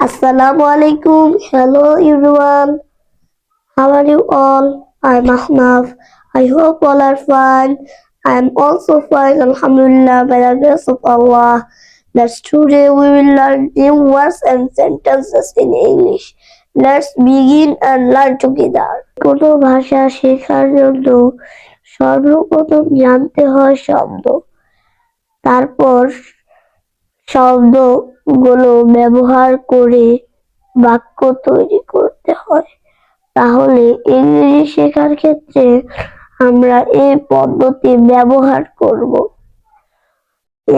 Assalamu alaikum. Hello everyone. How are you all? I'm Ahnaf. I hope all are fine. I'm also fine, Alhamdulillah, by the grace of Allah. Let's today we will learn new words and sentences in English. Let's begin and learn together. কোনো ভাষা শেখার জন্য সর্বপ্রথম জানতে হয় শব্দ, তারপর শব্দগুলো ব্যবহার করে বাক্য তৈরি করতে হয়। তাহলে ইংরেজি শেখার ক্ষেত্রে আমরা এই পদ্ধতি ব্যবহার করব।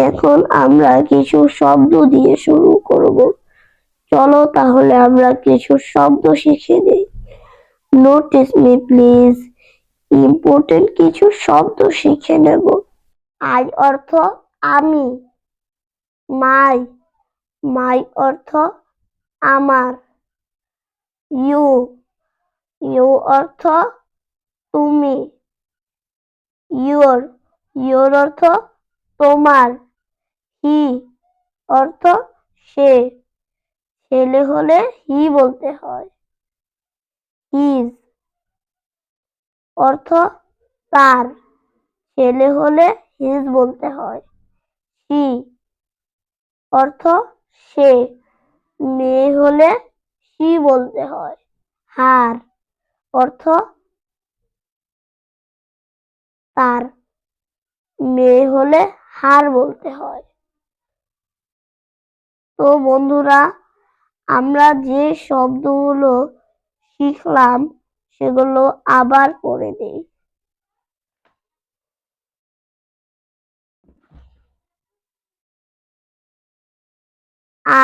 এখন আমরা কিছু শব্দ দিয়ে শুরু করব। চলো তাহলে আমরা কিছু শব্দ শিখে নিই। Notice me please. ইম্পর্টেন্ট কিছু শব্দ শিখে নেব। আই অর্থ আমি। মাই, মাই অর্থ আমার। ইউ, ইউ অর্থ তুমি। ইয়োর, ইয়োর অর্থ তোমার। হি অর্থ সে, ছেলে হলে হি বলতে হয়। হিজ অর্থ তার, ছেলে হলে হিজ বলতে হয়। হি অর্থ সে, মেয়ে হলে সি বলতে হয়। হার অর্থ তার, মেয়ে হলে হার বলতে হয়। তো বন্ধুরা, আমরা যে শব্দগুলো শিখলাম সেগুলো আবার পড়ে নেই।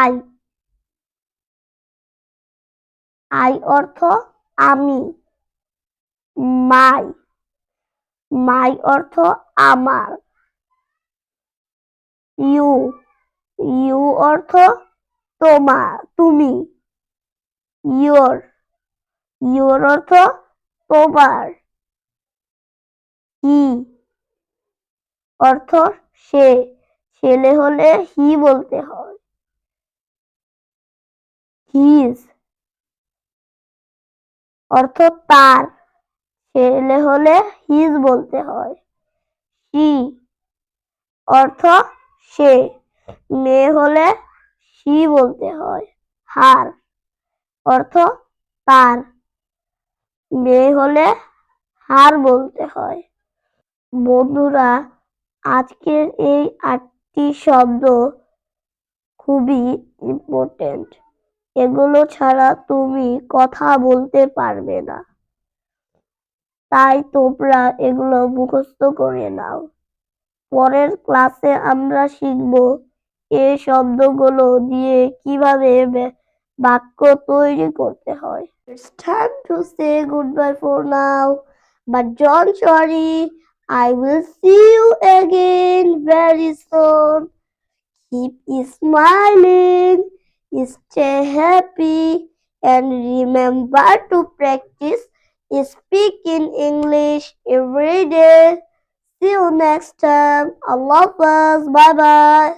আই, আই অর্থ আমি। মাই, মাই অর্থ আমার। ইউ, ইউ অর্থ তোমার, তুমি। ইয়োর, ইয়োর অর্থ তোমার। হি অর্থ সে, ছেলে হলে হি বলতে হয়। হিজ অর্থ তার, ছেলে হলে হিজ বলতে হয়। শি অর্থ সে, মেয়ে হলে সি বলতে হয়। হার অর্থ তার, মেয়ে হলে হার বলতে হয়। বন্ধুরা, আজকের এই ৮টি শব্দ খুবই ইম্পর্টেন্ট। এগুলো ছাড়া তুমি কথা বলতে পারবে না। তাই তোমরা এগুলো মুখস্থ করে নাও। পরের ক্লাসে আমরা শিখব এই শব্দগুলো দিয়ে কিভাবে বাক্য তৈরি করতে হয়। It's time to say goodbye for now, but don't worry, I will see you again very soon. Keep smiling, stay happy, and remember to practice speaking English every day. See you next time. Allah Hafiz. Bye bye.